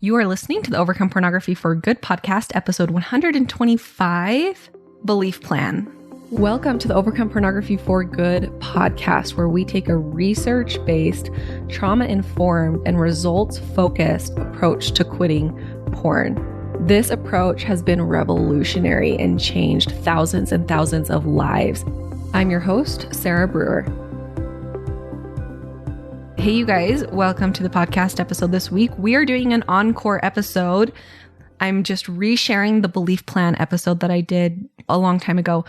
You are listening to the Overcome Pornography for Good podcast, episode 125, Belief Plan. Welcome to the Overcome Pornography for Good podcast, where we take a research-based, trauma-informed, and results-focused approach to quitting porn. This approach has been revolutionary and changed thousands and thousands of lives. I'm your host, Sarah Brewer. Hey, you guys, welcome to the podcast episode this week. We are doing an encore episode. I'm just resharing the belief plan episode that I did a long time ago.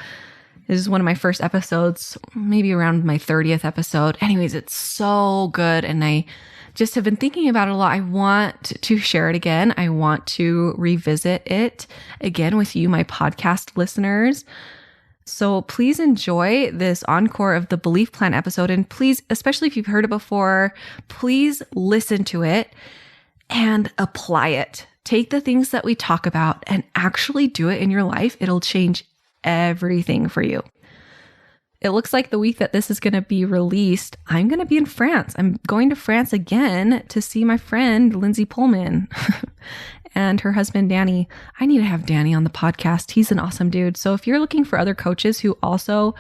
This is one of my first episodes, maybe around my 30th episode. Anyways, it's so good, and I just have been thinking about it a lot. I want to share it again. I want to revisit it again with you, my podcast listeners. So please enjoy this encore of the belief plan episode. And please, especially if you've heard it before, please listen to it and apply it. Take the things that we talk about and actually do it in your life. It'll change everything for you. It looks like the week that this is going to be released, I'm going to be in France. I'm going to France again to see my friend, Lindsay Pullman. And her husband, Danny. I need to have Danny on the podcast. He's an awesome dude. So if you're looking for other coaches who also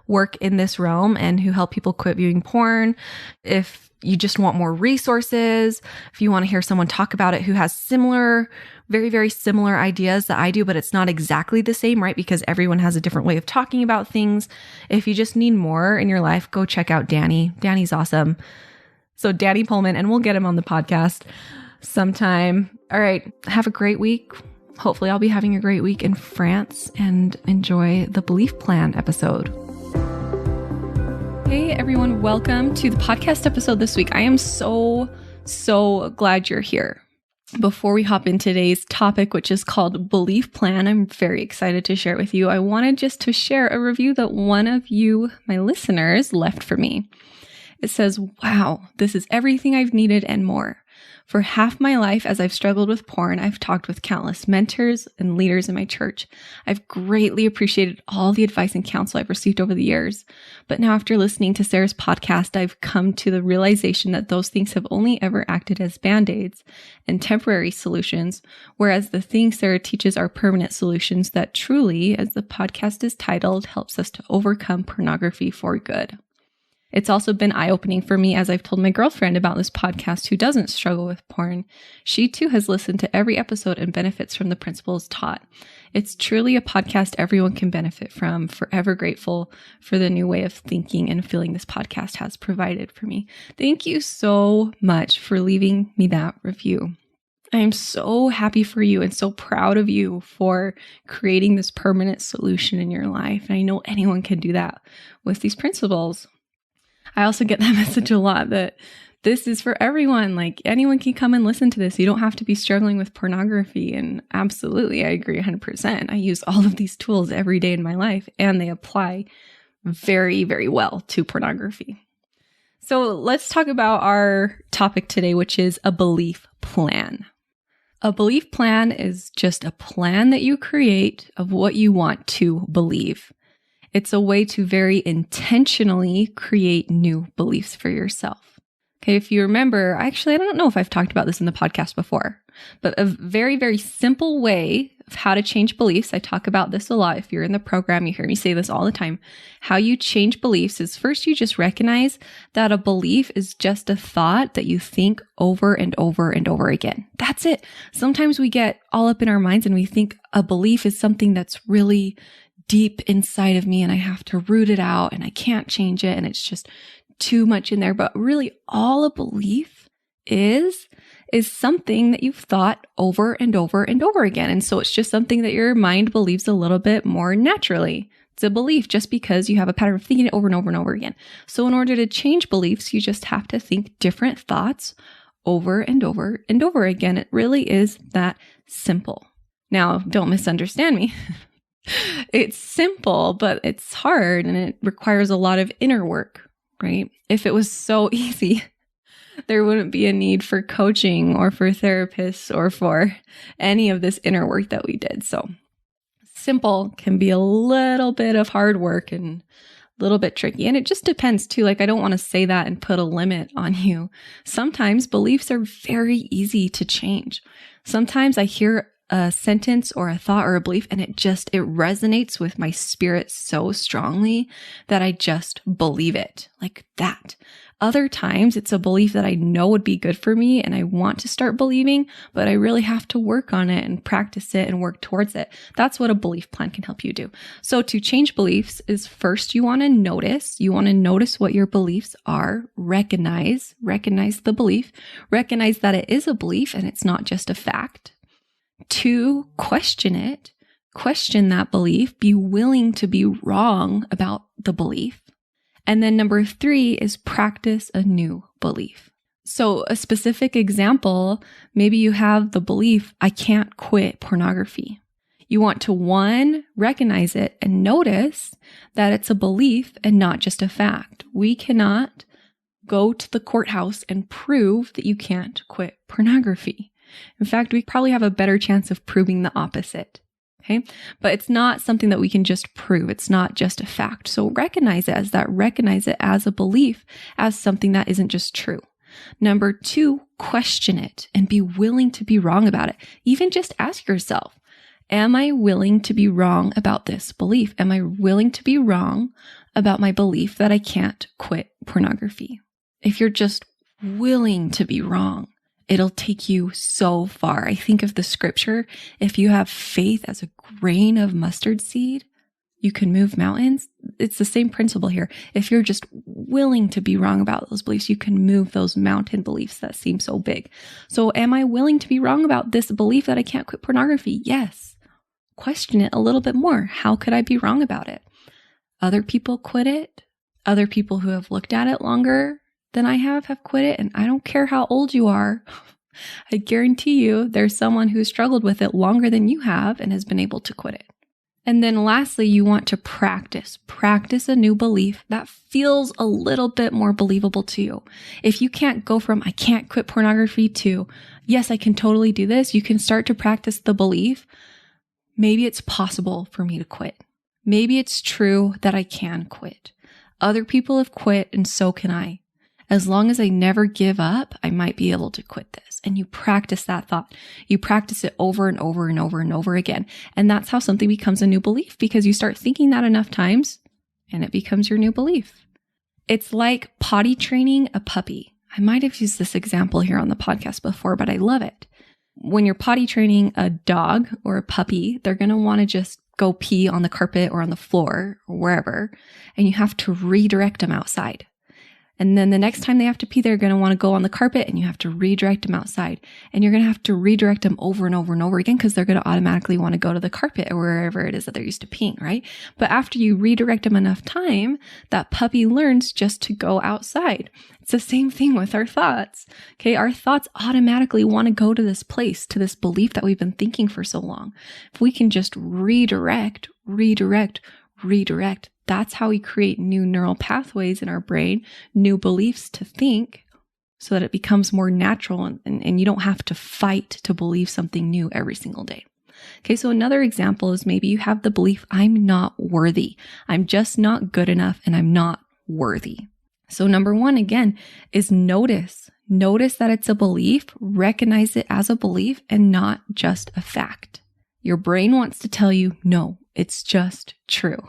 work in this realm and who help people quit viewing porn, if you just want more resources, if you want to hear someone talk about it who has similar, very, very similar ideas that I do, but it's not exactly the same, right? Because everyone has a different way of talking about things. If you just need more in your life, go check out Danny. Danny's awesome. So Danny Pullman, and we'll get him on the podcast sometime. All right. Have a great week. Hopefully I'll be having a great week in France, and enjoy the belief plan episode. Hey everyone. Welcome to the podcast episode this week. I am so glad you're here. Before we hop into today's topic, which is called belief plan, I'm very excited to share it with you. I wanted just to share a review that one of you, my listeners, left for me. It says, "Wow, this is everything I've needed and more. For half my life, as I've struggled with porn, I've talked with countless mentors and leaders in my church. I've greatly appreciated all the advice and counsel I've received over the years. But now, after listening to Sarah's podcast, I've come to the realization that those things have only ever acted as band-aids and temporary solutions, whereas the things Sarah teaches are permanent solutions that truly, as the podcast is titled, helps us to overcome pornography for good." It's also been eye-opening for me as I've told my girlfriend about this podcast who doesn't struggle with porn. She too has listened to every episode and benefits from the principles taught. It's truly a podcast everyone can benefit from. Forever grateful for the new way of thinking and feeling this podcast has provided for me. Thank you so much for leaving me that review. I am so happy for you and so proud of you for creating this permanent solution in your life. And I know anyone can do that with these principles. I also get that message a lot that this is for everyone. Like, anyone can come and listen to this. You don't have to be struggling with pornography. And absolutely, I agree 100%. I use all of these tools every day in my life, and they apply very, very well to pornography. So let's talk about our topic today, which is a belief plan. A belief plan is just a plan that you create of what you want to believe. It's a way to very intentionally create new beliefs for yourself. Okay, if you remember, I don't know if I've talked about this in the podcast before, but a very, very simple way of how to change beliefs. I talk about this a lot. If you're in the program, you hear me say this all the time. How you change beliefs is first you just recognize that a belief is just a thought that you think over and over and over again. That's it. Sometimes we get all up in our minds and we think a belief is something that's really deep inside of me and I have to root it out and I can't change it and it's just too much in there. But really all a belief is something that you've thought over and over and over again. And so it's just something that your mind believes a little bit more naturally. It's a belief just because you have a pattern of thinking it over and over and over again. So in order to change beliefs, you just have to think different thoughts over and over and over again. It really is that simple. Now, don't misunderstand me. It's simple, but it's hard and it requires a lot of inner work, right? If it was so easy, there wouldn't be a need for coaching or for therapists or for any of this inner work that we did. So simple can be a little bit of hard work and little bit tricky. And it just depends too. Like, I don't want to say that and put a limit on you. Sometimes beliefs are very easy to change. Sometimes I hear a sentence or a thought or a belief and it resonates with my spirit so strongly that I just believe it like that. Other times it's a belief that I know would be good for me and I want to start believing, but I really have to work on it and practice it and work towards it. That's what a belief plan can help you do. So to change beliefs is first you want to notice what your beliefs are, recognize the belief, recognize that it is a belief and it's not just a fact. 2, question it, question that belief, be willing to be wrong about the belief. And then number 3 is practice a new belief. So a specific example, maybe you have the belief, I can't quit pornography. You want to 1, recognize it and notice that it's a belief and not just a fact. We cannot go to the courthouse and prove that you can't quit pornography. In fact, we probably have a better chance of proving the opposite. Okay. But it's not something that we can just prove. It's not just a fact. So recognize it as that. Recognize it as a belief, as something that isn't just true. Number 2, question it and be willing to be wrong about it. Even just ask yourself, am I willing to be wrong about this belief? Am I willing to be wrong about my belief that I can't quit pornography? If you're just willing to be wrong, it'll take you so far. I think of the scripture, if you have faith as a grain of mustard seed, you can move mountains. It's the same principle here. If you're just willing to be wrong about those beliefs, you can move those mountain beliefs that seem so big. So am I willing to be wrong about this belief that I can't quit pornography? Yes. Question it a little bit more. How could I be wrong about it? Other people quit it. Other people who have looked at it longer than I have quit it. And I don't care how old you are. I guarantee you there's someone who struggled with it longer than you have and has been able to quit it. And then lastly, you want to practice a new belief that feels a little bit more believable to you. If you can't go from, I can't quit pornography to, yes, I can totally do this. You can start to practice the belief. Maybe it's possible for me to quit. Maybe it's true that I can quit. Other people have quit and so can I. As long as I never give up, I might be able to quit this. And you practice that thought. You practice it over and over and over and over again. And that's how something becomes a new belief, because you start thinking that enough times and it becomes your new belief. It's like potty training a puppy. I might have used this example here on the podcast before, but I love it. When you're potty training a dog or a puppy, they're going to want to just go pee on the carpet or on the floor or wherever, and you have to redirect them outside. And then the next time they have to pee, they're going to want to go on the carpet and you have to redirect them outside. And you're going to have to redirect them over and over and over again because they're going to automatically want to go to the carpet or wherever it is that they're used to peeing, right? But after you redirect them enough time, that puppy learns just to go outside. It's the same thing with our thoughts. Okay. Our thoughts automatically want to go to this place, to this belief that we've been thinking for so long. If we can just redirect, that's how we create new neural pathways in our brain, new beliefs to think so that it becomes more natural and you don't have to fight to believe something new every single day. Okay, so another example is maybe you have the belief, I'm not worthy. I'm just not good enough and I'm not worthy. So number 1, again, is notice. Notice that it's a belief, recognize it as a belief and not just a fact. Your brain wants to tell you, no, it's just true.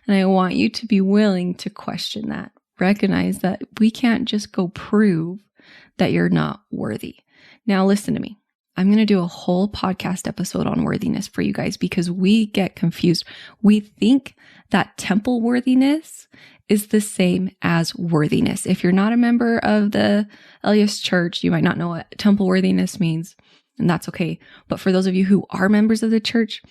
And I want you to be willing to question that. Recognize that we can't just go prove that you're not worthy. Now, listen to me. I'm going to do a whole podcast episode on worthiness for you guys because we get confused. We think that temple worthiness is the same as worthiness. If you're not a member of the LDS church, you might not know what temple worthiness means, and that's okay. But for those of you who are members of the church,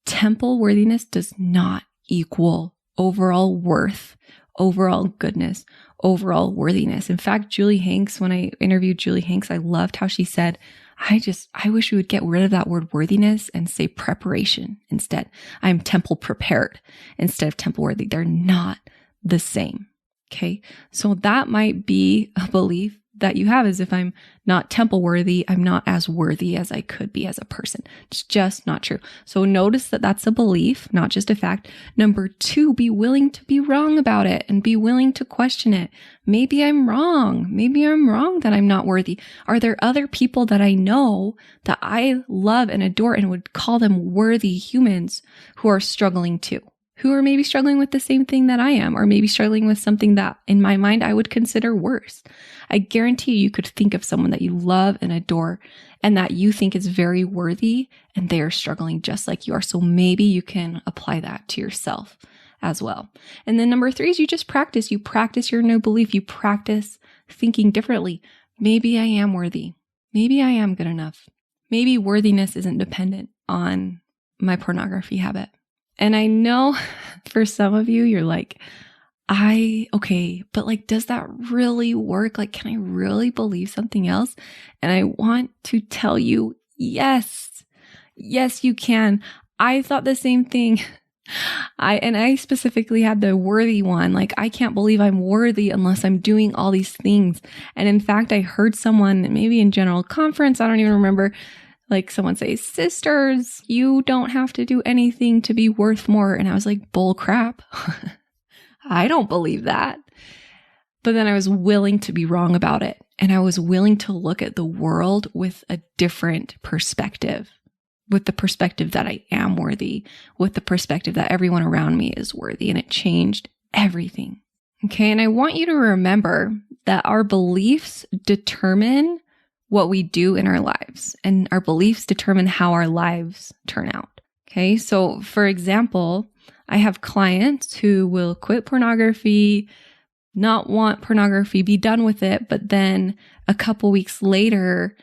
temple worthiness does not equal overall worth, overall goodness, overall worthiness. In fact, Julie Hanks, when I interviewed Julie Hanks, I loved how she said, I wish we would get rid of that word worthiness and say preparation instead. I'm temple prepared instead of temple worthy. They're not the same. Okay. So that might be a belief that you have is if I'm not temple worthy, I'm not as worthy as I could be as a person. It's just not true. So notice that that's a belief, not just a fact. Number 2, be willing to be wrong about it and be willing to question it. Maybe I'm wrong. Maybe I'm wrong that I'm not worthy. Are there other people that I know that I love and adore and would call them worthy humans who are struggling too? Who are maybe struggling with the same thing that I am, or maybe struggling with something that in my mind I would consider worse. I guarantee you could think of someone that you love and adore and that you think is very worthy, and they are struggling just like you are. So maybe you can apply that to yourself as well. And then number 3 is you just practice. You practice your new belief. You practice thinking differently. Maybe I am worthy. Maybe I am good enough. Maybe worthiness isn't dependent on my pornography habit. And I know for some of you, you're like, okay, but like, does that really work? Like, can I really believe something else? And I want to tell you, yes, you can. I thought the same thing. I specifically had the worthy one. Like, I can't believe I'm worthy unless I'm doing all these things. And in fact, I heard someone, maybe in general conference, I don't even remember, like someone say, sisters, you don't have to do anything to be worth more. And I was like, bull crap. I don't believe that. But then I was willing to be wrong about it. And I was willing to look at the world with a different perspective, with the perspective that I am worthy, with the perspective that everyone around me is worthy. And it changed everything. Okay. And I want you to remember that our beliefs determine what we do in our lives, and our beliefs determine how our lives turn out. Okay. So for example, I have clients who will quit pornography, not want pornography, be done with it, but then a couple weeks later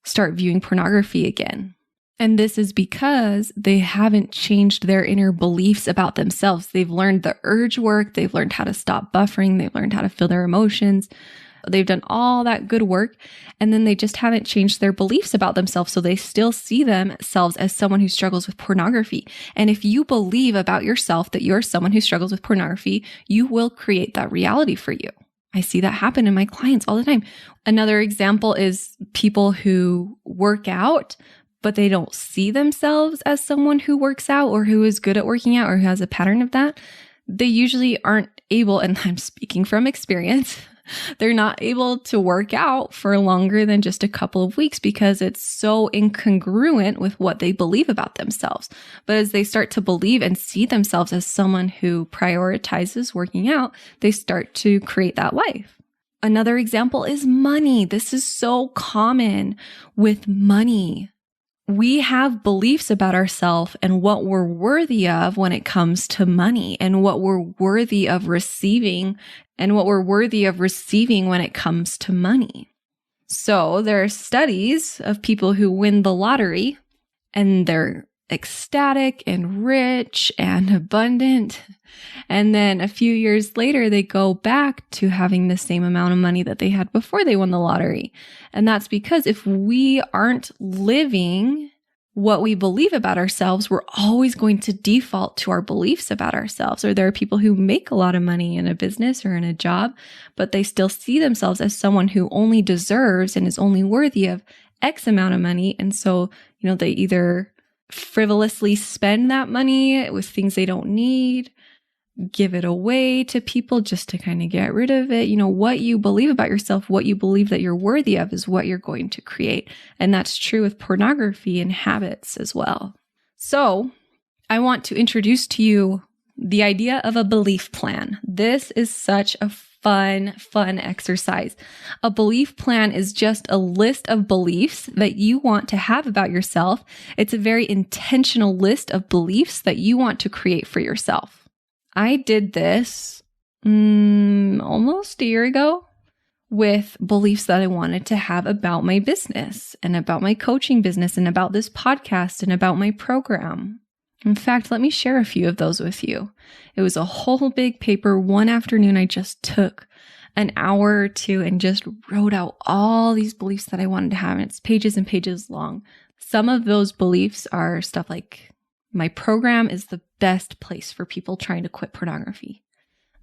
start viewing pornography again. And this is because they haven't changed their inner beliefs about themselves. They've learned the urge work. They've learned how to stop buffering. They've learned how to feel their emotions. They've done all that good work, and then they just haven't changed their beliefs about themselves. So they still see themselves as someone who struggles with pornography. And if you believe about yourself that you're someone who struggles with pornography, you will create that reality for you. I see that happen in my clients all the time. Another example is people who work out, but they don't see themselves as someone who works out or who is good at working out or who has a pattern of that. They usually aren't able, and I'm speaking from experience, they're not able to work out for longer than just a couple of weeks because it's so incongruent with what they believe about themselves. But as they start to believe and see themselves as someone who prioritizes working out, they start to create that life. Another example is money. This is so common with money. We have beliefs about ourselves and what we're worthy of when it comes to money, and what we're worthy of receiving when it comes to money. So there are studies of people who win the lottery and they're ecstatic and rich and abundant. And then a few years later, they go back to having the same amount of money that they had before they won the lottery. And that's because if we aren't living what we believe about ourselves, we're always going to default to our beliefs about ourselves. Or there are people who make a lot of money in a business or in a job, but they still see themselves as someone who only deserves and is only worthy of X amount of money. And so, they either frivolously spend that money with things they don't need, give it away to people just to kind of get rid of it. What you believe about yourself, what you believe that you're worthy of is what you're going to create. And that's true with pornography and habits as well. So I want to introduce to you the idea of a belief plan. This is such a fun exercise. A belief plan is just a list of beliefs that you want to have about yourself. It's a very intentional list of beliefs that you want to create for yourself. I did this almost a year ago with beliefs that I wanted to have about my business and about my coaching business and about this podcast and about my program. In fact, let me share a few of those with you. It was a whole big paper. One afternoon, I just took an hour or two and just wrote out all these beliefs that I wanted to have. And it's pages and pages long. Some of those beliefs are stuff like, my program is the best place for people trying to quit pornography.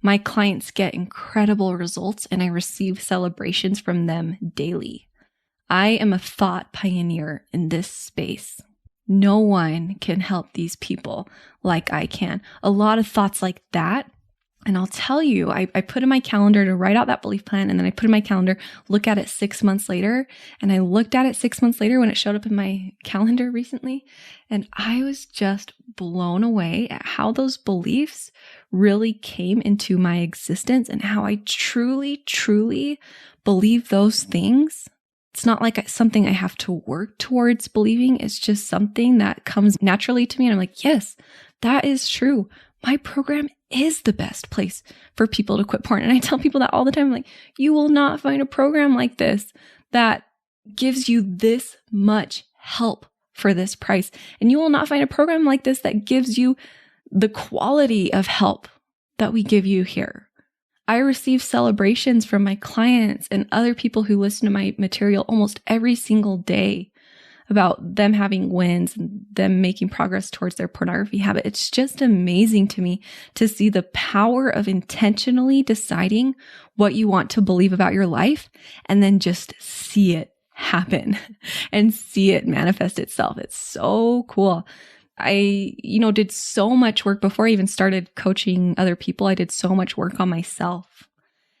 My clients get incredible results and I receive celebrations from them daily. I am a thought pioneer in this space. No one can help these people like I can. A lot of thoughts like that. And I'll tell you, I put in my calendar to write out that belief plan, and then I put in my calendar, look at it 6 months later. And I looked at it 6 months later when it showed up in my calendar recently. And I was just blown away at how those beliefs really came into my existence and how I truly, truly believe those things. It's not like something I have to work towards believing. It's just something that comes naturally to me. And I'm like, yes, that is true. My program is the best place for people to quit porn. And I tell people that all the time. I'm like, you will not find a program like this that gives you this much help for this price. And you will not find a program like this that gives you the quality of help that we give you here. I receive celebrations from my clients and other people who listen to my material almost every single day about them having wins and them making progress towards their pornography habit. It's just amazing to me to see the power of intentionally deciding what you want to believe about your life and then just see it happen and see it manifest itself. It's so cool. I, did so much work before I even started coaching other people. I did so much work on myself.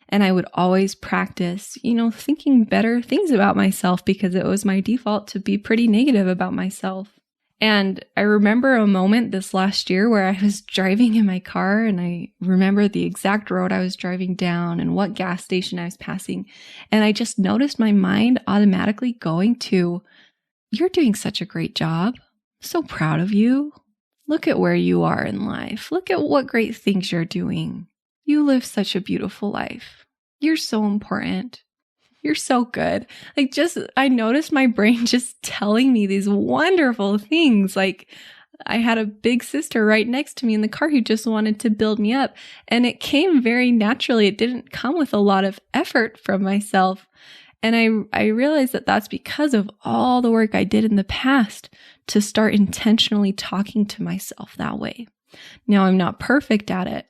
And I would always practice, thinking better things about myself because it was my default to be pretty negative about myself. And I remember a moment this last year where I was driving in my car and I remember the exact road I was driving down and what gas station I was passing. And I just noticed my mind automatically going to, you're doing such a great job. So proud of you. Look at where you are in life. Look at what great things you're doing. You live such a beautiful life. You're so important. You're so good. I noticed my brain just telling me these wonderful things. Like I had a big sister right next to me in the car who just wanted to build me up. And it came very naturally. It didn't come with a lot of effort from myself. And I realized that that's because of all the work I did in the past to start intentionally talking to myself that way. Now, I'm not perfect at it.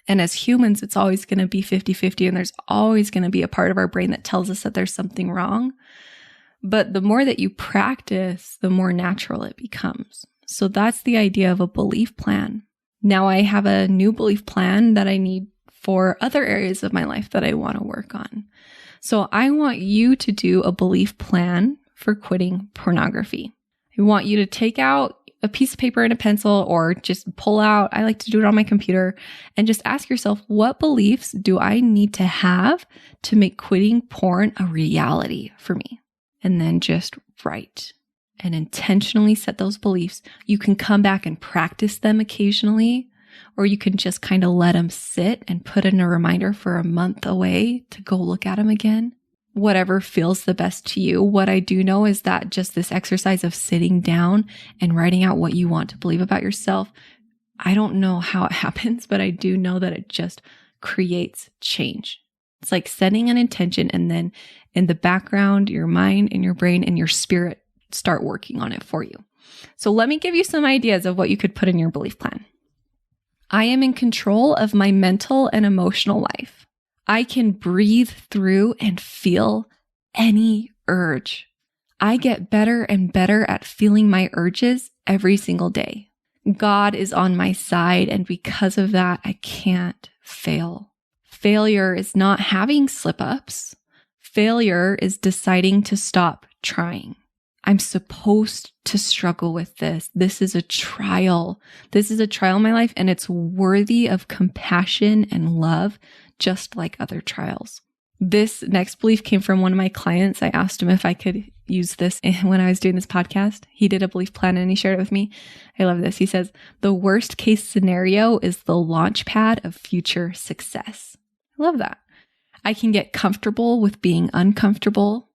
And as humans, it's always going to be 50-50, and there's always going to be a part of our brain that tells us that there's something wrong. But the more that you practice, the more natural it becomes. So that's the idea of a belief plan. Now I have a new belief plan that I need for other areas of my life that I want to work on. So I want you to do a belief plan for quitting pornography. I want you to take out a piece of paper and a pencil or just pull out, I like to do it on my computer, and just ask yourself, what beliefs do I need to have to make quitting porn a reality for me? And then just write and intentionally set those beliefs. You can come back and practice them occasionally, or you can just kind of let them sit and put in a reminder for a month away to go look at them again. Whatever feels the best to you. What I do know is that just this exercise of sitting down and writing out what you want to believe about yourself, I don't know how it happens, but I do know that it just creates change. It's like setting an intention, and then in the background, your mind and your brain and your spirit start working on it for you. So let me give you some ideas of what you could put in your belief plan. I am in control of my mental and emotional life. I can breathe through and feel any urge. I get better and better at feeling my urges every single day. God is on my side, and because of that, I can't fail. Failure is not having slip-ups. Failure is deciding to stop trying. I'm supposed to struggle with this. This is a trial. This is a trial in my life, and it's worthy of compassion and love, just like other trials. This next belief came from one of my clients. I asked him if I could use this when I was doing this podcast. He did a belief plan and he shared it with me. I love this. He says, the worst case scenario is the launch pad of future success. I love that. I can get comfortable with being uncomfortable.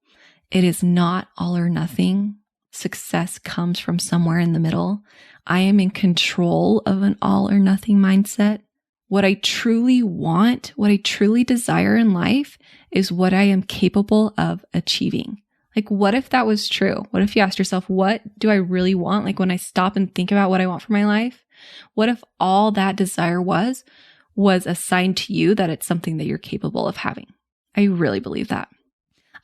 It is not all or nothing. Success comes from somewhere in the middle. I am in control of an all or nothing mindset. What I truly want, what I truly desire in life is what I am capable of achieving. Like, what if that was true? What if you asked yourself, what do I really want? Like when I stop and think about what I want for my life, what if all that desire was was assigned to you, that it's something that you're capable of having. I really believe that.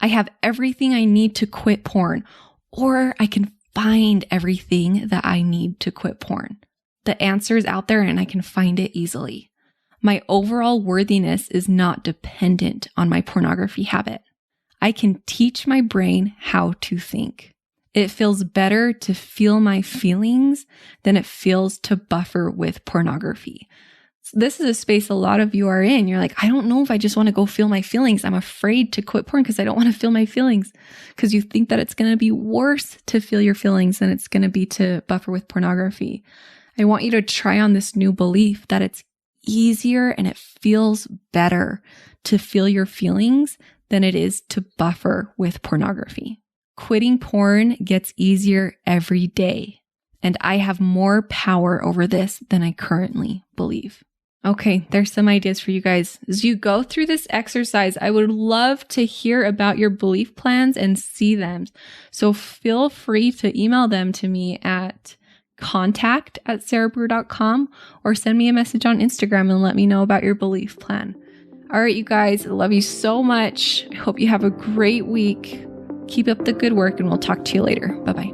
I have everything I need to quit porn, or I can find everything that I need to quit porn. The answer is out there and I can find it easily. My overall worthiness is not dependent on my pornography habit. I can teach my brain how to think. It feels better to feel my feelings than it feels to buffer with pornography. This is a space a lot of you are in. You're like, I don't know if I just want to go feel my feelings. I'm afraid to quit porn because I don't want to feel my feelings, because you think that it's going to be worse to feel your feelings than it's going to be to buffer with pornography. I want you to try on this new belief that it's easier and it feels better to feel your feelings than it is to buffer with pornography. Quitting porn gets easier every day, and I have more power over this than I currently believe. Okay, there's some ideas for you guys. As you go through this exercise, I would love to hear about your belief plans and see them. So feel free to email them to me at contact@sarahbrewer.com or send me a message on Instagram and let me know about your belief plan. All right, you guys, I love you so much. I hope you have a great week. Keep up the good work, and we'll talk to you later. Bye-bye.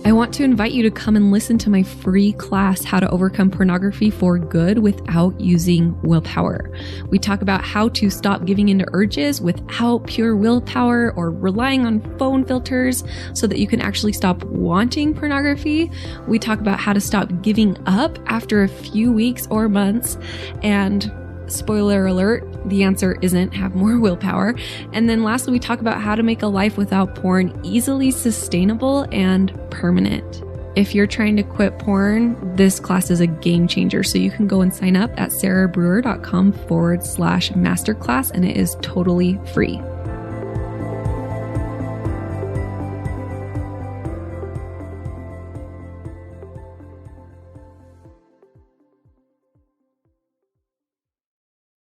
I want to invite you to come and listen to my free class, How to Overcome Pornography for Good Without Using Willpower. We talk about how to stop giving into urges without pure willpower or relying on phone filters so that you can actually stop wanting pornography. We talk about how to stop giving up after a few weeks or months, and spoiler alert, the answer isn't have more willpower. And then lastly, we talk about how to make a life without porn easily sustainable and permanent. If you're trying to quit porn, this class is a game changer. So you can go and sign up at sarahbrewer.com/masterclass, and it is totally free.